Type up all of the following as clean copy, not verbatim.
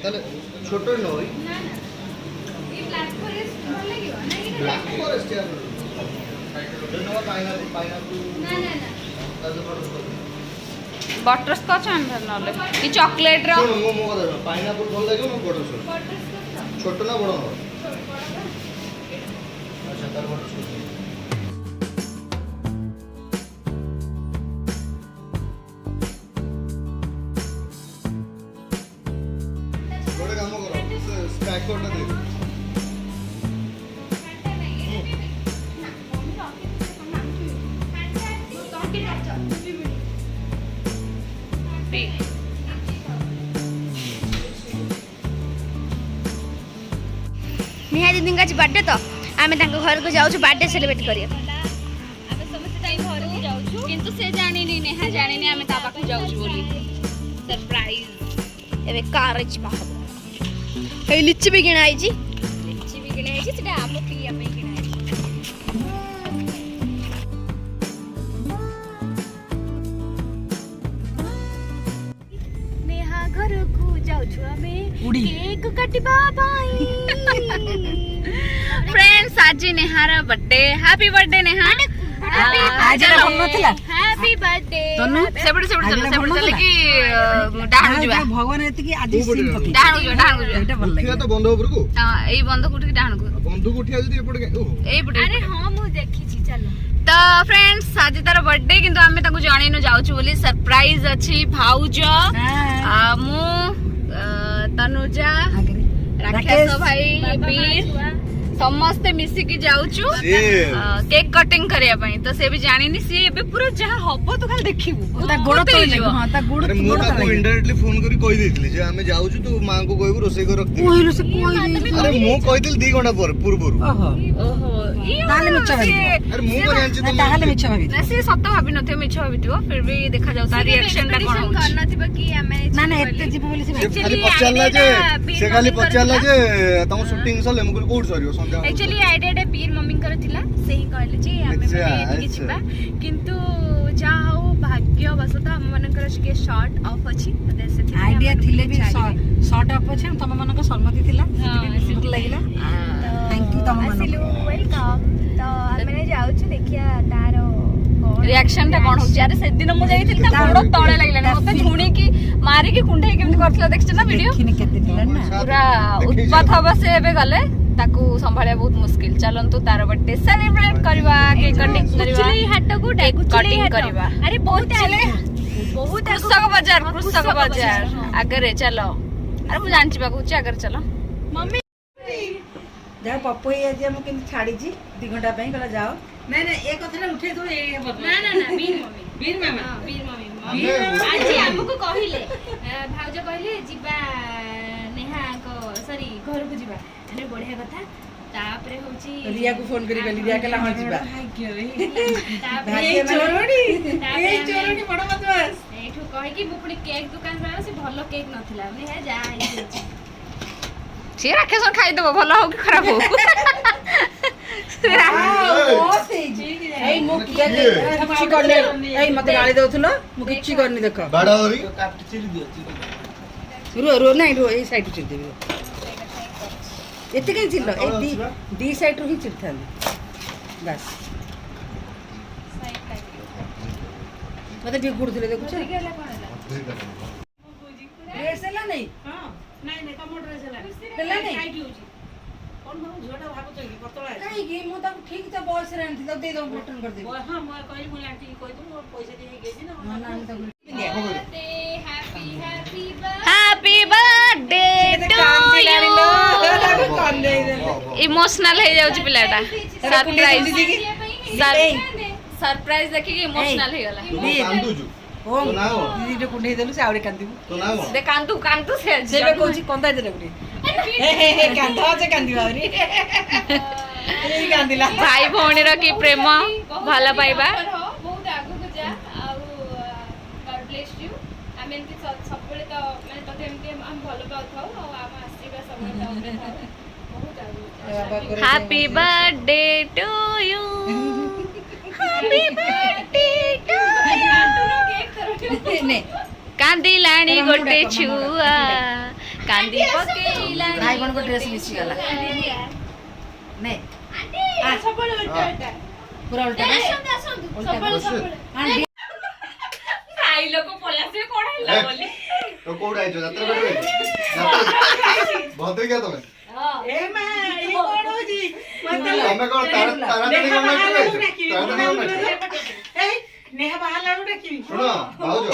তাহলে ছোট নই না না এই ব্ল্যাক ফরেস্ট ভালো লাগিব না এটা ব্ল্যাক ফরেস্ট আর ধন্যবাদ পাইনাপল না না না बटरस्कॉच आन नले कि चॉकलेट रो मो কথা পাইনাপল ভাল লাগে না বটরস্কচ ছোট না বড় হবে আচ্ছা তার বটরস্কচ বড় কাম করো স্প্যাক করতে দে नेहा दीदी का आज बर्थडे तो आम घर को जाऊँ बर्थडे सेलिब्रेट करिए आमे समस्त ताई घर को जाउछु किंतु से जानि नी नेहा जानि नी आमे ता पाखु जाउछु बोली सरप्राइज एबे कारज बाहर ए लिच्ची भी किना आइजी लिच्ची भी किना आइछि सेटा आम पिया पे किना आइछि नेहा घर को जाऊँ आमे केक काटिबा भाई फ्रेंड्स आज Nehar birthday happy birthday Neha आज हम नथिला हैप्पी बर्थडे तनु सेबडी चले कि डाहनु जबा भगवान एति कि आज सीन पति डाहनु जो एटा भल उठिया लागे तो बंद ऊपर को हां एई बंद कुठी डाहनु को बंदूक उठिया जदी एपड़ के एई पटे अरे हां मु देखि छी चलो तो फ्रेंड्स आज तार बर्थडे किंतु आमे ताको जानि न जाउछु बोली सरप्राइज अछि भाउज मु तनुजा राकेश भाई वीर समस्ते मिसिकी जाउछु केक कटिंग करिया पई तो से भी जानिनी सी एबे पूरा जहा हबो तो खाली देखिबू ता गोड़ तो हां ता गोड़ अरे मु ताको इनडायरेक्टली फोन करी कहि देथिली जे हमें जाउछु तो मां को कहबो रोसई कर रखती कोइलो से कोइ अरे मु कहिदिल 2 घंटा पर पूर्वरु ओहो ओहो ताले मिछ भाबी अरे मु को जानछि तो ताले मिछ भाबी ना से सत्य भाबी नथे मिछ भाबीथिबो फिर भी देखा जाउ तार रिएक्शन ता कोन होछि करनथिबा कि हमें ना ना एते जीव बोली से खाली पचारला जे तम शूटिंग सले मु कोड सरियो संध्या एक्चुअली आइडिया बीर मम्मी कर थिला से ही कहले जे हमें भी छिबा किंतु जा हो भाग्य बसता हम मनकर के शॉर्ट ऑफ अछि से आइडिया थिले भी शॉर्ट अप अछि तम मन को सम्मति थिला ठीक लागिला थैंक यू तम मन वेलकम तो हमने जाउ छु देखिया तारो रिएक्शन ता कोन होछि अरे से दिन मु जाईथिल ता गोड़ तळे लागला मते झुणी की मारी की कुंडे केमति करथला देखछ ना वीडियो देखिने केते दिला ना पूरा उत्पात हबा से एबे गले ताकू संभाळिया बहुत मुश्किल चलंतु तार बर्थडे सेलिब्रेट करबा केक कटिंग करबा कुचली हाट को कटिंग करबा अरे बहुत कृषक बाजार आगरे चलो अरे मु जानछि बा कुछ आगरे चलो मम्मी जा पप्पू ये जे मु किन छाडी जी 2 घंटा पई कला जाओ नहीं नहीं एक कथरा उठे तो ए ना वीर मम्मी आज हमको कहिले भाउज कहिले जिबा नेहा को सॉरी घर को जिबा अरे बढ़िया कथा तापरे होची रिया को फोन करी गली रिया केला हम जिबा भाग्य भाग्य चोरणी बड़ बदमाश एठो कहि कि मु पुनी केक दुकान रा से भलो केक नथिला नेहा जा आई से राखे सन खाई देबो भलो हो कि खराब हो ए मु किछि करने ए मते गाली दउथलो मु किछि करनी देखो बाडा हरी काट चिली दियो रो नहीं रो ए साइड चिर देबो एते के चिल्लो ए दी साइड रो ही चिरथान बस मते भी गुड़ दिले देखु छ ड्रेस ला नहीं हां नहीं तम ड्रेस ला नहीं टाइट होची कोन भाऊ झोटा भागो छ कि पतला है काई कि मु त ठीक त बॉयस रे आंती त दे दो रिटर्न कर दे हां मु कहली मु आंटी कहि दू मोर पैसा दे गेजी ना ना त happy birthday to you emotional हे जाउची पिलाटा सरप्राइज देखि कि इमोशनल हे गला कांदू जु ओ दीदी जो कुंडे देलु से आवरे कांदिबु तो ना दे कांदू से जेबे कोची कोंदा दे रगुडी हे कांदा से कांदिबा आवरी ए कांदिला भाई भौणीर की प्रेम भला पाइबा बहुत आगु को जा आ God bless you I mean कि सब बेले तो माने तते एमके हम भलो पाउथाउ आ हम आशीर्वाद सब बहुत आगु happy birthday to you happy birthday to you नहीं कांदिलाणी गोटे छुआ कांदी पकेइला भाई बहन को ड्रेस मिस गला नहीं पूरा उल्टा भाई लोग पलासे कोण हैला बोली तो कोड आइजो यात्रा करबे बहुत क्या तुम्हें ए मैं ये कोण हो जी तमे कोन तारा तारा तने कोन ए नेहा बाहर लाडू डाकी सुनो भाउजो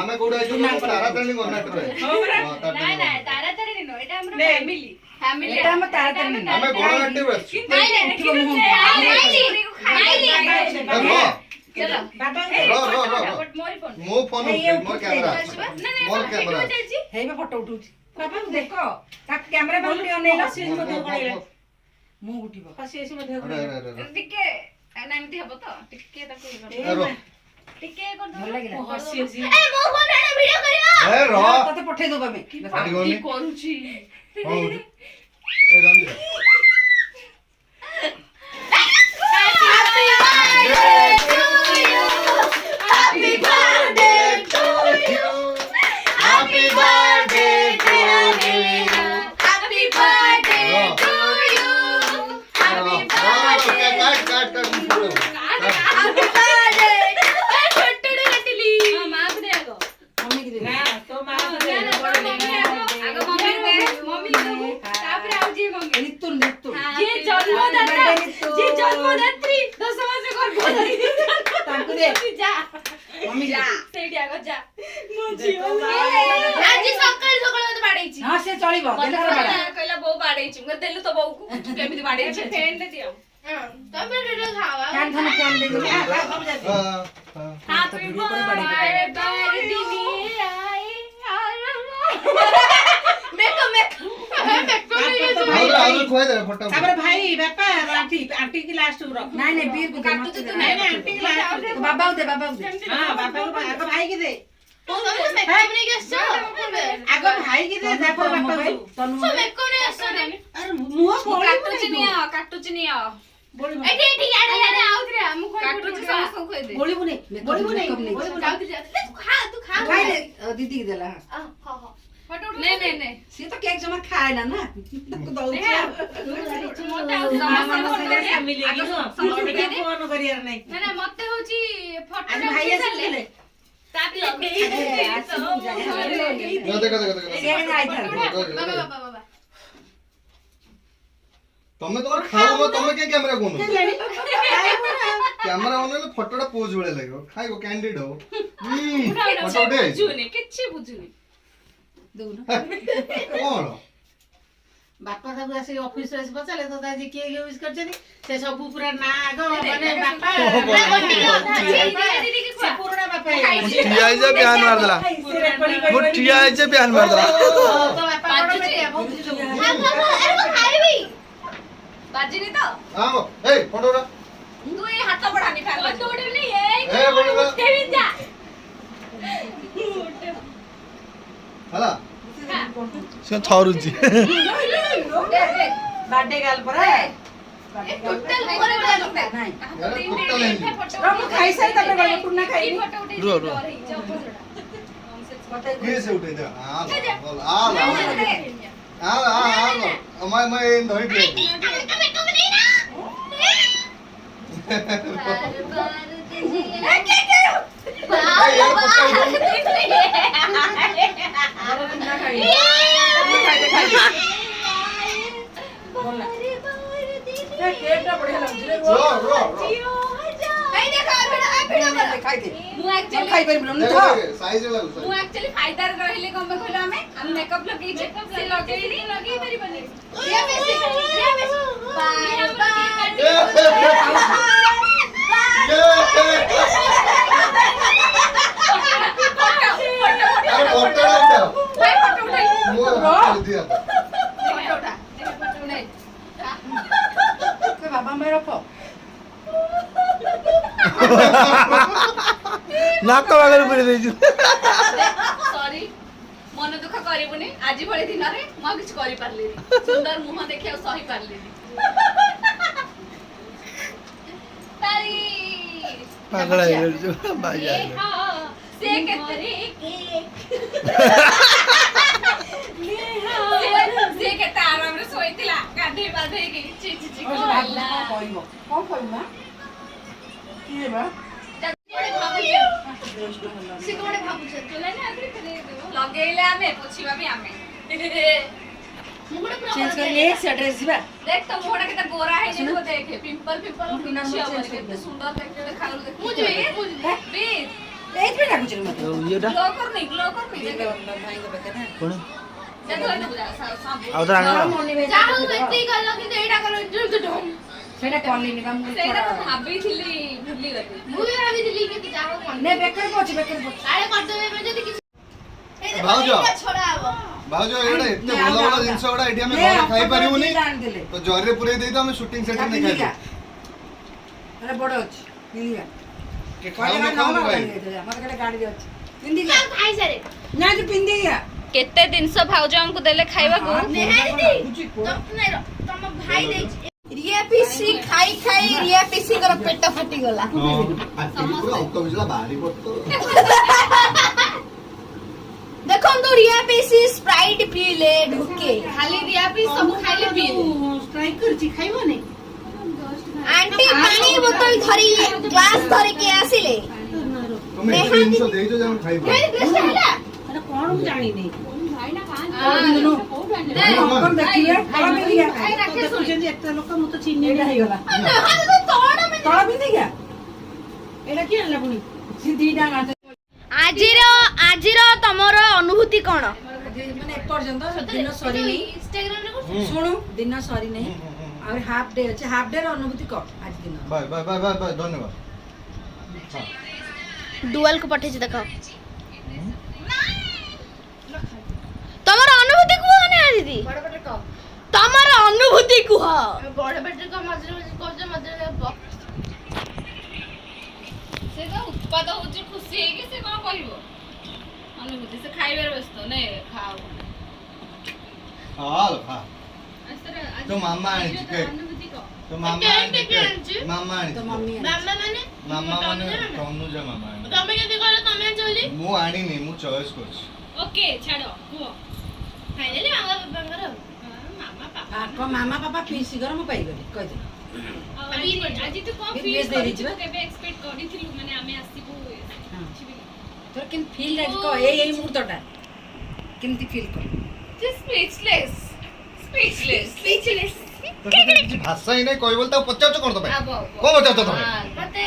हमें कोड आइजो तारा तने कोन नाटक है ना ना तारातारी नो एटा हमर फैमिली এটা আমার তাড়াতাড়ি না हमें गोड़ नाट्य बस चलो बाबा रो मोरी फोन मो फोन मोर कैमरा मोर कैमरा हे में फोटो उठुची बाबा देखो ता कैमरा बंद नहीं ला सीन में पड़ेला मु उठिबो सीन में अरे अरे टिके एनामिति हबो तो टिके ताको अरे रो टिके कर दो ଭଲ ଲାଗିଲା हसी हसी ए मो फोन रे वीडियो करियो ए रो तते पठेइ दो बमे पार्टी कोनी करूची हो ए रंजी happy birthday to you happy birthday to you happy birthday to you happy birthday काट हैप्पी बर्थडे छोटू कटली हां मां को दे आगो मम्मी की दे ना तो मां को दे आगो मम्मी दे मम्मी को तापर आउजी मम्मी नितुन जे जन्मदात्री 10 मास गर्भधारी तांको दे जा मम्मी जा सेठी आगो जा मो जीवन आज सकाळ सकाळ मते बाडैछि हां से चलिबो देलकर बाडा कहला बो बाड़ेछि म देलु तो बो को केमिति बाड़ेछि फैन दे दियो तमे रेडो खावा कान धन कान दे दो हैप्पी बर्थडे दीदी आई मेको आउर खोय दे फोटो तापर भाई बापा आंटी की लास्ट रख नहीं नहीं वीर को दे मत दे नहीं नहीं आंटी की लास्ट बाबा को दे हां बाबा को आगो भाई की दे आगो भाई की दे देखो बापा को तनु अरे मुह काटुची निया बोली एठी एठी याडे याडे आउथरे हम कोइ काटुची समस्त खोइ दे बोली बुने जाउती जा तू खा भाई दीदी की देला हां हां फोटो नहीं से तो केक जमा खाए ना तको दउ मोटा मिलेगी फोन करियर नहीं ना ना मते होची फोटो आज भाई आसे तापी देखो से आई था बाबा तमे तो खाओ तमे के कैमरा कोन कैमरा ओनले फोटोटा पोज बळे लागो खाइगो कैंडिड हो फोटो दे बुझुनी किछि बुझुनी दउ ना कोन बापा सब आसे ऑफिस रे बचले तो दादी के यूज करछनी से सब पूरा ना आगो माने बापा से पूरा बापा मुठिया से बयान मार दला मुठिया से बयान मार दला तो बापा बड़ बेटा बहुत जो अरे वो खाइबी बाजिनी तो आओ ए फोटोटा तू ये हाथ बढ़ानी फेर फोटो उठे नहीं ए बोल उठे जा हला से थरुची बर्थडे गाल पर टोटल करे बड़ा लगता है नहीं यार कुत्ता लेंगे हम खाई सारे तब बड़ा टुन्ना खाई फोटो उठे रो, रो। ये से उठे जा बोल आ मैं इन धोई दिए टुन्ना खाई केकटा बढ़िया लागछ रे रो भाई देखो भिडियो खाई दे मु एक्चुअली खाई परिबलो न देखो साइज लागो मु एक्चुअली फायदा रहिले कमे कहलो हम मेकअप लगेई से लगेई परिबनी ये बेसी बाय अरे फोटो उठाओ भाई फोटो उठाई मुंह दिया फोटो उठा फोटो नहीं के बाबा मैं रखो नाक बागल पुरे देछु सॉरी मन दुख करिबुनी आज भली दिन रे म किछ करि पारली सुंदर मुह देखिया सही पारली तारी पागल है जो बाजा से के केक ଗାଧେଇକି ଛି ଛି ଛି କଣ କହିବ କଣ କହିବ ମା କିଏ ବା ଲଗେଇଲେ ଆମେ ପୋଛିବା ବି ଆମେ ଚେଞ୍ଜ କରିଲେ ସେ ଡ୍ରେସ ଯିବା देख तो मुहटा केते गोरा है देखो देखे पिंपल पिंपल किछि हबनी केते सुंदर देखते खालु देख मुझे बे ଏଇଥି ପାଇଁ ଡାକୁଛି ମତେ ଇଏଟା ग्लो करनी ଭାଇଙ୍କ ପାଖରେ ନା କଣ देखो सब ଆଉ ତା ଆଣିବା ଯାହା ହଉ ଏତିକି କଲ କିନ୍ତୁ ଏଇଟା କଲ ଢମ୍ ସେଇଟା କଲିନି ବା ମୁଁ ସେଇଟା ତ ଭାବିଥିଲି ଭୁଲି ଗଲି ମୁଁ ବି ଭାବିଥିଲି କିନ୍ତୁ ଯାହା ହଉ ନେ ବେକରେ ପଛି କାଳେ କରିଦେବେ ଏବେ ଯଦି କିଛି ଭାଉଜ। ଛଡା ହବ ଭାଉଜ ଏଇଟା ଏତେ ଭଲ ଭଲ ଜିନିଷ ଗୁଡା ଏଠି ଆମେ ଘରେ ଖାଇ ପାରିବୁନି ତ ଜରିରେ ପୁରେଇ ଦେଇ ତ ଆମେ ସୁଟିଂ ସେଠି ନେଇ ଖାଇବୁ ଆରେ ବଡ ଅଛି ପିନ୍ଧିବା ଖାଉନ କମ ଭାଇ ମତେ କେତେ ଗାଡି ଅଛି ପିନ୍ଧିବା ଖାଇସାରେ ନା ତୁ ପିନ୍ଧିବା କେତେ ଜିନିଷ ଭାଉଜ ଆମକୁ ଦେଲେ ଖାଇବାକୁ ତମ ଭାଇ ଦେଇଛି ରିଆ ପିସି ଖାଇ ଖାଇ ରିଆ ପିସିଙ୍କର ପେଟ ଫାଟିଗଲା ପୁରା ଅଙ୍କ ବିଜଲା ବାହାରି ପଡତ ଦେଖନ୍ତୁ ରିଆ ପିସି ସ୍ପ୍ରାଇଟ୍ ପିଇଲେ ଢୁକେ ଖାଲି ରିଆ ପିସ୍ ସବୁ ଖାଇଲେ ପିଇଲେ ଷ୍ଟ୍ରାଇକ୍ କରିଛି ଖାଇବନି ଆଣ୍ଟି ପାଣି ବୋତଲ ଧରି ଗ୍ଲାସ ଧରିକି ଆସିଲେ ତମେ ଏତେ ଜିନିଷ ଦେଇଛ ଯେ ଆମେ ଖାଇବୁ ହେଲା ଆରେ କଣ ମୁଁ ଜାଣିନି ଦେଖୁଛନ୍ତି ଏତେ ଲୋକ ମୁଁ ତ ଚିନି ହେଇଗଲା ତଳ ପିନ୍ଧିକା ଏଇଟା କିଏ ଆଣିଲା ପୁଣି ସେ ଦିଟା ଆଜିର ତମର ଅନୁଭୂତି କଣ ମାନେ ଏପର୍ଯ୍ୟନ୍ତ ଦିନ ସରିନି ଶୁଣୁ ଦିନ ସରିନି ଆହୁରି ହାଫ୍ ଡେ ଅଛି ହାଫ୍ ଡେ ର ଅନୁଭୂତି କଣ ଆଜି ଦିନ bye bye bye bye bye ଧନ୍ୟବାଦ ଡୁଆଲ କୁ ପଠେଇଛି ଦେଖ ତମର ଅନୁଭୂତି କୁହ ନା ଦିଦି ବଡ ବଡ କହ ତମର ଅନୁଭୂତି କୁହ ବଡ ବଡ କହ ମଝିରେ ମଝିରେ କହୁଛ ମଝିରେ ସେ ତ ଉତ୍ପାଦ ହଉଛି ଖୁସି ହେଇକି ସେ କଣ କହିବ ଅନୁଭୂତି ସେ ଖାଇବାର ବ୍ୟସ୍ତ ନେ ଖାଅ ହାଲ ଖା तो मामा आଣିଛି କେକ୍ तो मामा आଣିଛି କେକ୍ मामा ତ आଣିଛି ମମ୍ମୀ मामा माने ତନୁଜା ମାମା ଆଣିଛି ତମେ କେମିତି କହିଲ ତମେ ଆଣିଛ ମୁଁ ଆଣିନି ମୁଁ ଚଏସ୍ କରିଛି ଓକେ ଛାଡ କୁହ ଫାଇନାଲି ମାମା ବାବାଙ୍କର ମାମା ପାପା ମାମା ପାପା ପିଇସି ଘର ମୁଁ ପାଇଗଲି କହିଦେଲି ଆଜି ତୁ କଣ ବି ଫିଲ୍ ବେଶ ଦେଇଛି କରିଛୁ ବା। କେବେ ଏକ୍ସପେକ୍ଟ କରିଥିଲୁ ମାନେ ଆମେ ଆସିବୁ କିଛି ବି ତୋର କେମିତି ଫିଲ୍ ଆଜି କହ ଏଇ ମୁହୂର୍ତ୍ତଟା କେମିତି ଫିଲ୍ କର ସ୍ପିଚଲେସ୍ ତ କିଛି ଭାଷା ହିଁ ନାହିଁ କହିବ ବୋଲି ତାକୁ ପଚାରୁଛ କଣ ତମେ କଣ ପଚାରୁଛ ତମେ ମତେ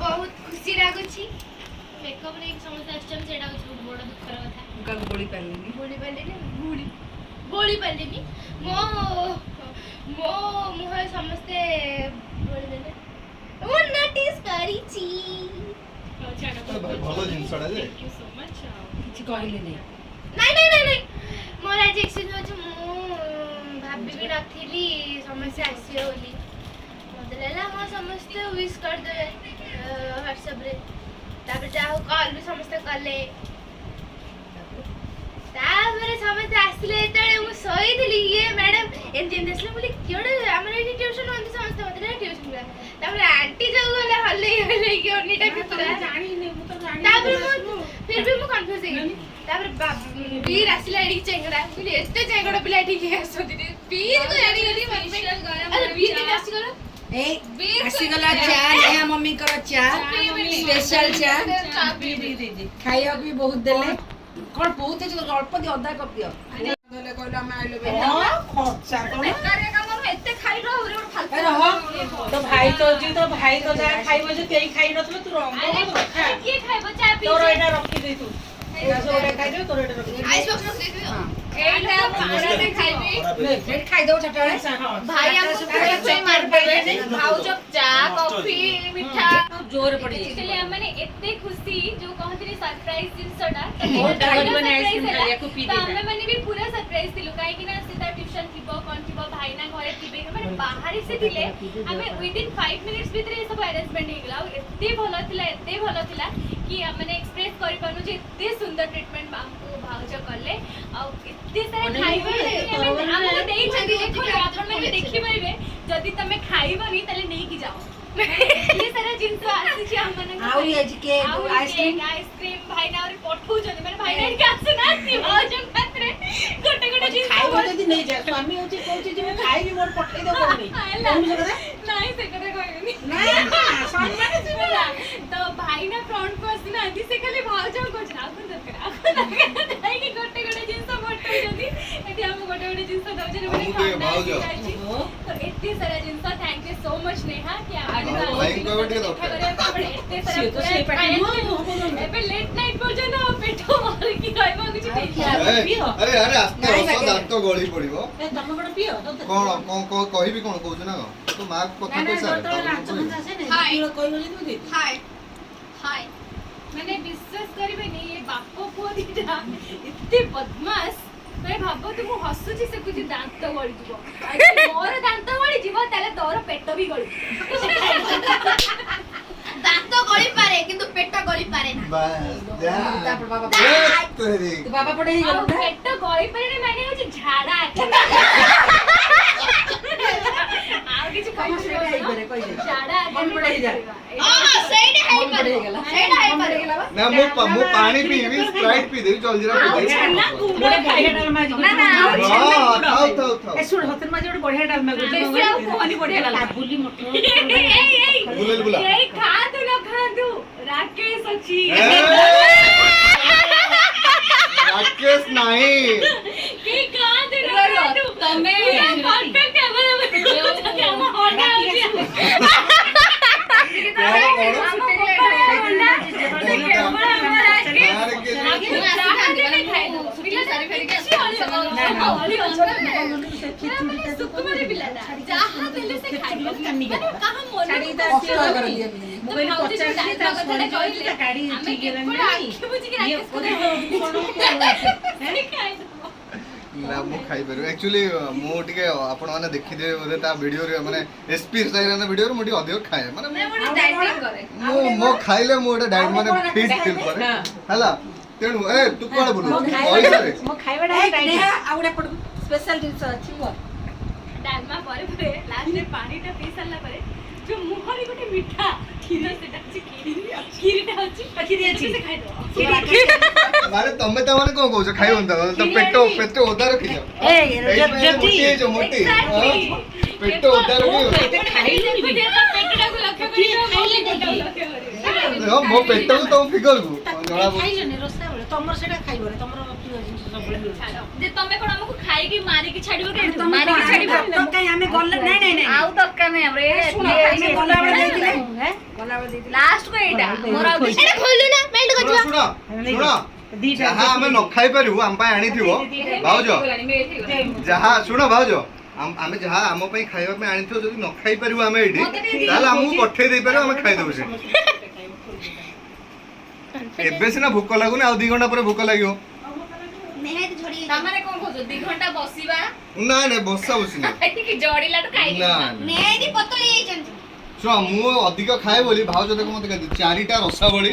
ବହୁତ ଖୁସି ଲାଗୁଛି ମେକଅପ୍ ନେଇକି ସମସ୍ତେ ଆସିଛନ୍ତି ସେଇଟା ହଉଛି ବହୁତ ବଡ଼ ଦୁଃଖର କଥା ମୁଁ କାହାକୁ ବୋଳି ପାରିଲିନି ବୋଳି ପାରିଲିନି ମୋ ମୁହଁରେ ସମସ୍ତେ ବୋଳିଦେଲେ ମୁଁ ନୋଟିସ୍ କରିଛି ଭାଇ ଭଲ ଜିନିଷଟା ଯେ କିଛି କହିଲିନି ନାଇଁ ମୋର ଆଜି ଏକ୍ସଚେଞ୍ଜ ଅଛି ମୁଁ ଭାବିବି ନଥିଲି ସମସ୍ତେ ଆସିବେ ବୋଲି ମତେ ଲାଗିଲା ହଁ ସମସ୍ତେ ୱିଶ୍ କରିଦେବେ ହ୍ୱାଟ୍ସଆପ୍ରେ ତାପରେ ଯାହା ହଉ କଲ୍ ବି ସମସ୍ତେ କଲେ ତାପରେ ସମସ୍ତେ ଆସିଲେ ଯେତେବେଳେ ମୁଁ ଶୋଇଥିଲି ଇଏ ମ୍ୟାଡାମ ଏମିତି ଆସିଲେ ବୋଲି କିଏ ଆମର ଏଠି ଟ୍ୟୁସନ୍ ହୁଅନ୍ତି ସମସ୍ତେ ମତେ ଟ୍ୟୁସନ୍ ପିଲା ତାପରେ ଆଣ୍ଟି ଯୋଉ ଗଲେ ହଲେଇକି ଅନିଟା ବି ପୁରା ତାପରେ ମୁଁ ଫିର୍ ବି ମୁଁ କନଫ୍ୟୁଜ୍ ହେଇଗଲି ତାପରେ ବୀର ଆସିଲା ଏଠିକି ଚେଙ୍ଗଡ଼ା ମୁଁ ଏତେ ଚେଙ୍ଗଡ଼ା ପିଲା ଏଠିକି ଆସନ୍ତି ବୀରକୁ ଜାଣିଗଲି ବୀର କେମିତି ଆସିଗଲା ଆସିଗଲା ଚା ନେହା ମମ୍ମିଙ୍କର ଚା ସ୍ପେଶାଲ ଚା ଖାଇବାକୁ ବି ବହୁତ ଦେଲେ କଣ ବହୁତ ଅଳ୍ପ ଦିଅ ଅଧା କପ୍ ଦିଅ କହିଲେ ଆମେ ଆଇଲୁ ଏତେ ଖାଇଲ ଆହୁରି ଗୋଟେ ଫାଲତୁ ତୋ ଭାଇ ତ ଅଛି ତୋ ଭାଇ ତ ଯାହା ଖାଇବ ଯେ କେହି ଖାଇ ନଥିବ ତୁ ରଙ୍ଗ କିଏ ଖାଇବ ଚା ପିଇ ତୋର ଏଇଟା ରଖିଦେଇଛୁ ଖାଇଦେବୁ ତୋର ଏଇଟା ରଖିଦେଇଛୁ ଆଇସ୍ ବକ୍ସ ରଖିଦେଇଥିବି ଏଇଟା ମୁଁ ଖାଇବି ଖାଇଦେବୁ ଚାରିଟା ବେଳେ ଭାଇ ଆମକୁ ଖାଇବା ପାଇଁ ମାରିଦେଲେ ଭାଉଜ ଚା କଫି ମିଠା ଜୋରେ ପଡିଛି actually ଆମେ ଏତେ ଖୁସି ଯୋଉ କହନ୍ତି ସରପ୍ରାଇଜ ଜିନିଷଟା ଆମେ ମାନେ ବି ପୁରା ସରପ୍ରାଇଜ ଥିଲୁ କାହିଁକି ନା ସେ ତା ଟ୍ୟୁସନ ଥିବ କଣ ଥିବ ଭାଇନା ଘରେ ଥିବେ ମାନେ ବାହାରେ ସେ ଥିଲେ ଆମେ ୱିଦିନ 5 ମିନିଟ୍ସ ଭିତରେ ଏ ସବୁ ଆରେଞ୍ଜମେଣ୍ଟ ହେଇଗଲା ଆଉ ଏତେ ଭଲ ଥିଲା କି ଆମେ ଏକ୍ସପ୍ରେସ କରିପାରୁନୁ ଯେ ଏତେ ସୁନ୍ଦର ଟ୍ରିଟମେଣ୍ଟ ଆମକୁ ଭାଉଜ କଲେ ଆଉ ଏତେ ସାରା ଖାଇବା ଆମକୁ ଦେଇଛନ୍ତି ଦେଖନ୍ତୁ ଆପଣମାନେ ବି ଦେଖିପାରିବେ ଯଦି ତମେ ଖାଇବନି ତାହେଲେ ନେଇକି ଯାଅ ଏତେ ସାରା ଜିନିଷ ଆସିଛି ଆମମାନଙ୍କ ଆହୁରି ଆଜି କେକ୍ ଆଇସ୍କ୍ରିମ ଭାଇନା ଆହୁରି ପଠଉଛନ୍ତି ମାନେ ଭାଇନା ଏଠିକି ଆସୁନାହାନ୍ତି ଭାଉଜଙ୍କ ପାଖରେ ଗୋଟେ ଜିନିଷ ଖାଇବ ଯଦି नहीं जा स्वामी होची कहूची जे मैं खाई भी मोर पठेई दे कोनी कहू से कदा नहीं से करे कहनी नहीं सम्मान सुनला तो भाई ना फ्रंट को आसी ना आदि से खाली भाउज को छा को दरकार नहीं कि गोटे गोटे जिंस मोट हो जदी एटी हम गोटे गोटे जिंस दउजे ने हमको ये भाउज। तो इतनी सारा जिंस thank you so much Neha कि आज भाई को बेटे दो इतने सिए तो से सारा पाटी मो ଏବେ ଲେଟ୍ ନାଇଟ୍ ପର୍ଯ୍ୟନ୍ତ ପେଟ ମାରିକି ରହିବାକୁ କିଛି अरे अरे आस्ते हस दांत गଳି पड़िबो ए तम बड़ पियो कोन कहिबी कोन कहू ना तो मां कथा ना पैसा तो लाच मन आसे ने हाय। पियो कहबो जे तू दे हाय हाय ମାନେ ବିଶ୍ୱାସ କରିବେନି ଏ ବାପ ପୁଅ ଦିଟା ଏତେ ବଦମାସ ମାନେ ଭାବନ୍ତୁ ମୁଁ ହସୁଛି ସେ କିଛି ଦାନ୍ତ ଗଳିଯିବ ଆଉ ଯଦି ମୋର ଦାନ୍ତ ଗଳିଯିବ ତାହେଲେ ତୋର ପେଟ ବି ଗଳିଯିବ ଦାନ୍ତ ଗଳି ପାରେ କିନ୍ତୁ ପେଟ ଗଳି ପାରେ ନା बस जा तापर बाबा तेरी तू बाबा पड़े ही ଆଉ गलो ପେଟ ଗଳି ପାରିନି ମାନେ ହଉଛି ଝାଡା ଆଉ କିଛି कम से ही करे कोई दे ଝାଡା मन पड़े ही जा ସେଇଟା मन ହେଇପାରେ पड़े गला ସେଇଟା ହେଇପାରେ ना मु पानी पीबी स्प्राइट पी दे जल्दी पी दे बड़े बढ़िया डालमा ना ना हां थाउ थाउ थाउ ए सुन होतन माजे बड़े बढ़िया डालमा ବେଶୀ ଆଉ କୁହନି ବଢିଆ ଲାଗଲା बुली मोटर बुलेल बुला ଏଇ ଖାଆନ୍ତୁ ନ ଖାଆନ୍ତୁ ରାକେଶ ଅଛି राकेश नहीं କେହି ଖାଆନ୍ତୁ ନ ଖାଆନ୍ତୁ ତମେ କଣ୍ଟାକ୍ଟ ଆମ ହଣ୍ଡା ଅଛି ना मु खाई परु एक्चुअली मु टिके आपण माने देखि दे बोले ता वीडियो रे माने एसपी साइरन वीडियो रे मु टिके अधिक खाए माने मो खाइले मु एटा डाइट माने फिट फील करे हला तेनु ए तू कोन बोलु ओइसा रे मो खाइबा डाइट आउडा पड़ स्पेशल डिश अछि वो डालमा ପରେ ପରେ ଲାଷ୍ଟ ରେ ପାଣିଟା ପିଇ ସାରିଲା ପରେ जो मुहरी गोटे मिठा खीर सेटा अछि खीरटा अछि खीर अछि से खाइ दो मारे तमे त माने कोन कहू छ खाइ होंता तो पेट ओदा रखि जाओ ए मोटी जो मोटी पेट ओदा रखि पेट खाइ पेटटा को लक्ष्य करी लक्ष्य करी हो मो पेट तो फिगर को जणा खाइ जने रोसा बळे तमर सेटा खाइबो रे तमर प्रिय जिंस सब बळे जे तमे कोन हमकु खाइ की मारी की छाडिबो के मारी के छाडिबो तो काई हमें गल्ला नहीं नहीं आउ दरकार नहीं हमरे हमें गल्ला बळे देतिले गल्ला बळे देतिले लास्ट को एटा मोर आउ एटा खोलु ना मेल्ट कर सुनो सुनो जहाँ आमे न खाई पारू हम पाए आनी थिबो भाउज जहाँ सुनो भाउज आमे जहाँ आम पई खाइबा पे आनी थिबो जदी न खाई पारू आमे एडी ताले हमहु पठे दे पारू आमे खाई देबो से एबे सिना भूख लागुनी आ 2 घंटा पर भूख लागियो नेहेत झोडी तमारे कोन खोजो 2 घंटा बसिबा ना ने बसा बसिना कि जड़ीला तो खाइ ना नेहेत पतली जंतु सो मु अधिक खाए बोली भाउज देखो मते कहती 4टा रसावली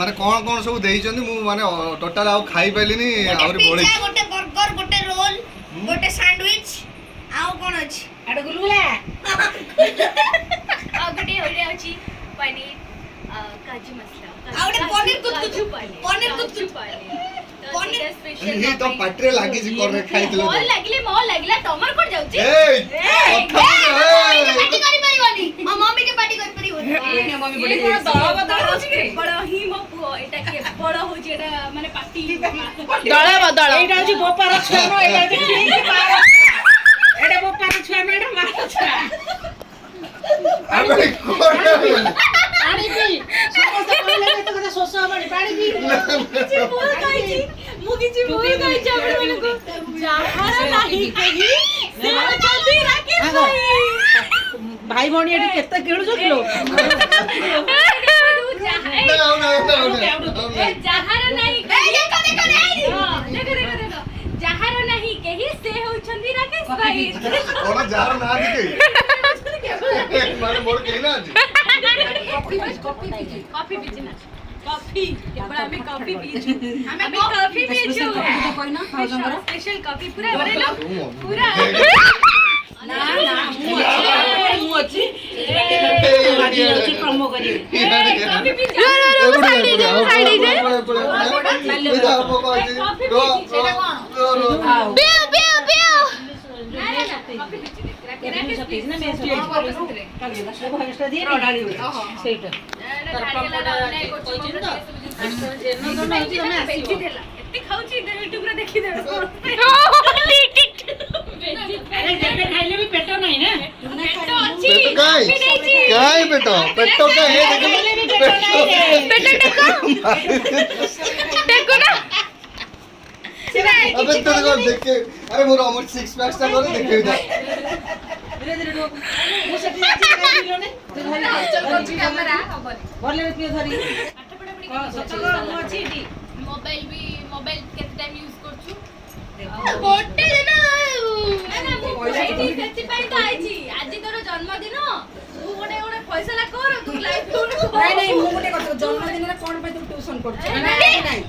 माने कोन सब देई चंदी मु माने टोटल आ खाई पाइलिनी आउरी बोली पिज्जा गोटे बर्गर गोटे रोल गोटे सैंडविच आउ कोन अछि आड गुलगुला आ गोटे होइले अछि पनीर काजू मसला आउडे पनीर कुचकुच पनीर पनीर स्पेशल ये तो पाटरे लागी जी कर खाइतलो मोर लागिला तमर कोन जाउची ए पार्टी करि परिबनी म मम्मी के पार्टी करि परिबनी ने मम्मी बड़ी ये दଳ बदଳ होची के बड़ ही मो पुओ एटा के बड़ होची एटा माने पार्टी दଳ बदଳ एटा अछि बोपार छुआ न एटा अछि ठीक मार एटा बोपार छुआ न एटा मार छुआ आबे कोन पानी पी समस्त कहले तो कथा सोस हबनी पानी पी किछि बोल कहैछि मु किछि बोल कहैछि आपण मानको जाहार नाही कहि से जल्दी राकेश भाई भौणी एटी केते केळु जो किलो जाहार नाही देखो जाहार नाही कहि से होछंदी राकेश भाई कोन जार ना दिके माने मोर केना जी कॉफी पीछे ना कॉफी केवल हमें कॉफी पीछू हमें कॉफी पीछू कोई ना खाओ स्पेशल कॉफी पूरा बनेलो पूरा ना ना मु अछि बाकी अछि प्रमो करी कॉफी पीछू पियो पियो पियो କଟିଛି ନା ମେସ୍ କାଲି ସେ ଭଏସଟା দিয়ে ରଡାଳି ହୁଏ ସେଇଟା ତାର ପ୍ରମୋଟ କହିଛନ୍ତି ତ ଜନ୍ମଦିନ ହେଇଛି ତମେ ଆସିବ ଏତେ ଖାଉଛି ୟୁଟ୍ୟୁବରେ ଦେଖିଦେବେ ଆରେ ଯେତେ ଖାଇଲେ ବି ପେଟ ନାହିଁ ନା ପେଟ ଅଛି पेट काई पेट पेट का हे देखो ना अबे तो देखो देख के अरे मोर अमर 6 पैक टा करे देखे जा ଧୀରେ ଧୀରେ ଢୋକ ମୁଁ ସେଠି ଖାଇଲିone चल कर कैमरा खबर ଭଲରେ ପିଅ ଧରି ପାଠ ପଢା ପଢି ସତକ ମୁଁ ଅଛି ଏଠି ମୋବାଇଲ କେତେ ଟାଇମ ୟୁଜ କରୁଛୁ ଗୋଟେ ଦିନ ନା ମୁଁ କହିଲି ସେଥିପାଇଁ ତ ଆଇଛି ଆଜି ତୋର ଜନ୍ମଦିନ ତୁ ଗୋଟେ ପଇସା ଲା କର ତୁ ଲାଇଫ ନାଇଁ ନାଇଁ ମୁଁ ଗୋଟେ କଥା ଜନ୍ମଦିନରେ କଣ ପାଇଁ ତୁ ଟ୍ୟୁସନ କରୁଛୁ ନାଇଁ, ନାଇଁ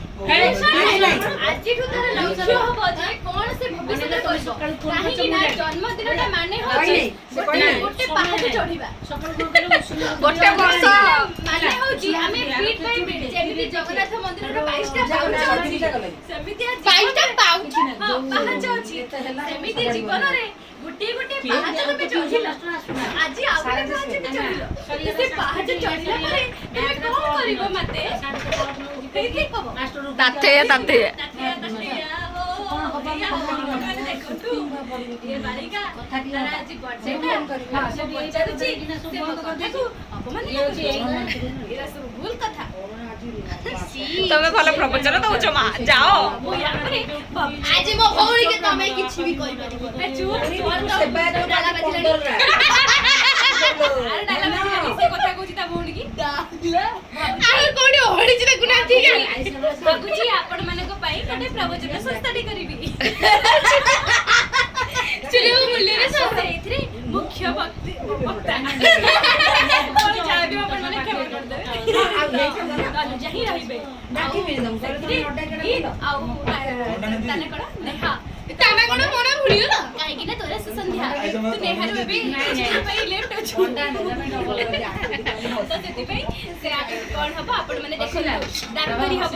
ଆଜିଠୁ ତାର ଲକ୍ଷ୍ୟ ହବ ଯେ କଣ ସେ ଭବିଷ୍ୟତରେ କରିବ କାହିଁକି ନା ଜନ୍ମଦିନଟା ମାନେ ହଉଛି ଗୋଟେ ପାହାଚ ଚଢିବା ଗୋଟେ ବର୍ଷ ମାନେ ହଉଛି ଆମେ ଫିଟ୍ ବାଇ ଫିଟ୍ ଯେମିତି ଜଗନ୍ନାଥ ମନ୍ଦିରର 22ଟା ପାହାଚ ଅଛି ସେମିତି 22ଟା ପାହାଚ ଅଛି ସେମିତି ଜୀବନରେ ଗୋଟିଏ ପାହାଚ ତମେ ଚଢିଲ ଆଜି ଆଉ ଗୋଟେ ପାହାଚ ବି ଚଢିଲ ସେ ପାହାଚ ଚଢିଲା ପରେ ତମେ କଣ କରିବ ମତେ ଠିକ ହବ ତାତେ ଦେଖନ୍ତୁ ଏ ବାଳିକା ତାର ଆଜି ବର୍ଥଡେଟା ସେ ପଚାରୁଛି ସେ ମୋ କଥାକୁ ଅପମାନ କରୁଛି ଏରା ସବୁ ଭୁଲ କଥା ତମେ ଭଲ ପ୍ରବଚନ ଦଉଛ ମା ଯାଅ ମୁଁ ୟା ପରେ ଆଜି ମୋ ଭଉଣୀକି ତମେ କିଛି ବି କହିପାରିବ ଏ ଚୁପ ଡାଲା ବାଜିଲାଣି ଆରେ ଡାଲା ବାଜିଲାଣି ସେ କଥା କହୁଛି ତା ଭଉଣୀ କି ଆଉ କୋଉଠି ଓଳିଛି ଦେଖୁନାହାନ୍ତି ଭାବୁଛି ଆପଣ ମାନଙ୍କ ପାଇଁ ଗୋଟେ ପ୍ରବଚନ ସଂସ୍ଥାଟି କରିବି ଚିଲିମ ମୂଲ୍ୟରେ ସେଇଥିରେ ମୁଖ୍ୟ ବକ୍ତା ଯାହାବି ଆପଣ ମାନେ କ୍ଷମା କରିଦେବେ ହିଁ ରହିବେ ଆଉ ତାନେ କଣ ନେହା ତାନା କଣ ମନ ଭୁଲିଗଲ କାହିଁକି ନା ତୋର ସୁସନ୍ଧ୍ୟା ତୁ ନେହାରୁ ଏବେ ପାଇଁ ଲେଫ୍ଟ ଅଛୁ ତ ସେଥିପାଇଁ ସେ କଣ ହବ ଆପଣ ମାନେ ଦେଖନ୍ତୁ ଡାକ୍ତରୀ ହବ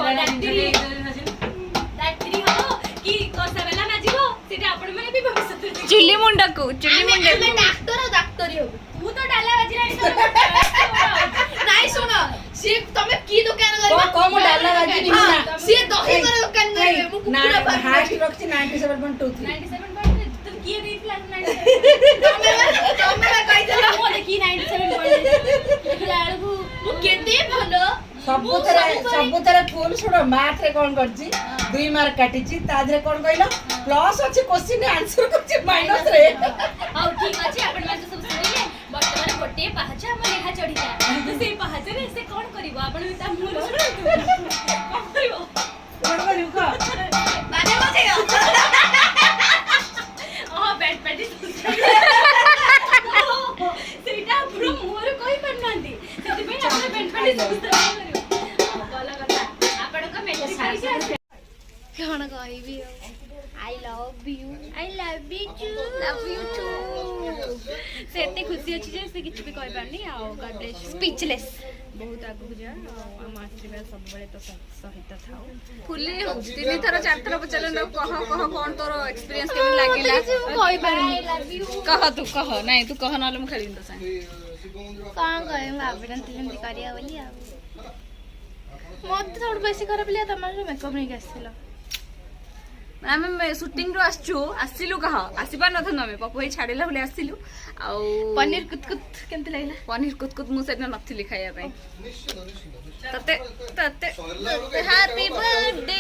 ଡାକ୍ତରୀ ହବ କି କଷା ବେଲା ମାଜିବ ସେଟା ଆପଣ ମାନେ ବି ଭବିଷ୍ୟତରେ ଚୁଲି ମୁଣ୍ଡକୁ ଡାକ୍ତରୀ ହବ ତୁ ତ ଡାଲା ବାଜିଲାଣି ନାଇଁ ଶୁଣ ସିଏ ତମେ କି ଦୋକାନ କରିବ କମ ଡାଲା ବାଜିନି ନା ସିଏ ଦହିବରା ଦୋକାନ କରିବେ ମୁଁ ନା କୁକୁଡ଼ା farm ହାଷ୍ଟ ରଖିଛି 97.23 97 ତୁ କିଏ ଦେଇଥିଲା 97 ତମେ କହିଥିଲ ମୁଁ ଦେଖି 97 ଦେଖିଲା ବେଳକୁ ମୁଁ କେତେ ଭଲ ସବୁଥରେ ଫୁଲ ଶୁଣ ମାର୍କ ରେ କଣ କରିଛି 2 ମାର୍କ କାଟିଛି ତା ଦେହରେ କଣ କହିଲ ପ୍ଲସ୍ ଅଛି କ୍ୱେଶ୍ଚିନ୍ ଆନ୍ସର କରିଛି ମାଇନସ ରେ ହଉ ଠିକ ଅଛି ଆପଣ ମାନେ ସବୁ ଶୁଣିଲେ ବର୍ତ୍ତମାନ ଗୋଟେ ପାହାଚ ଆମ ନେହା ଚଢିଲା ତ ସେଇ ପାହାଚରେ ସେ କଣ କରିବ ଆପଣ ତା ମୁହଁରୁ ଶୁଣନ୍ତୁ କଣ କରିବ କଣ କରିବୁ କହ ବାଜା ବଜେଇବ ବ୍ୟାଟ୍ ପ୍ୟାଟି ସେଇଟା ଆପଣ ମୁହଁରୁ କହିପାରୁନାହାନ୍ତି ସେଥିପାଇଁ ଆପଣ ବ୍ୟାଟ୍ ପ୍ୟାଟି ଭଲ କଥା ଆପଣଙ୍କ ମେଟ୍ରିକ୍ ପରୀକ୍ଷା କଣ କହିବି I love you too. ସେ ଏତେ ଖୁସି ଅଛି ଯେ ସେ କିଛି ବି କହିପାରୁନି ଆଉ ଗଡ୍ ବ୍ଲେସ୍ ୟୁ ସ୍ପିଚଲେସ୍ ବହୁତ ଆଗକୁ ଯା ଆଉ ଆମ ଆଶୀର୍ବାଦ ସବୁବେଳେ ତ ସହିତ ଥାଉ ଫୁଲି ହଉଛି 3 ଥର 4 ଥର ପଚାରିଲେ କହ କଣ ତୋର ଏକ୍ସପିରିଏନ୍ସ କେମିତି ଲାଗିଲା କହିପାରିନି କହ ତୁ କହ ନାଇଁ ତୁ କହ ନହେଲେ ମୁଁ ଖେଳିବି ତୋ ସାଙ୍ଗେ କଣ କହିବି ମୁଁ ଭାବିନଥିଲି ଏମିତି କରିବା ବୋଲି ଆଉ ମତେ ସବୁଠୁ ବେଶୀ ଖରାପ ଲାଗିଲା ତମର ମେକଅପ୍ ନେଇକି ଆସିଥିଲ ଆମେ ସୁଟିଂ ରୁ ଆସିଲୁ କହ ଆସିପାରିନଥାନ୍ତୁ ଆମେ ପପୁ ଭାଇ ଛାଡ଼ିଲା ବୋଲି ଆସିଲୁ ଆଉ ପନିର କୁତକୁତ କେମିତି ଲାଗିଲା ପନିର କୁତକୁତ ମୁଁ ସେଦିନ ନଥିଲି ଖାଇବା ପାଇଁ ତତେ ହାପି ବର୍ଥଡେ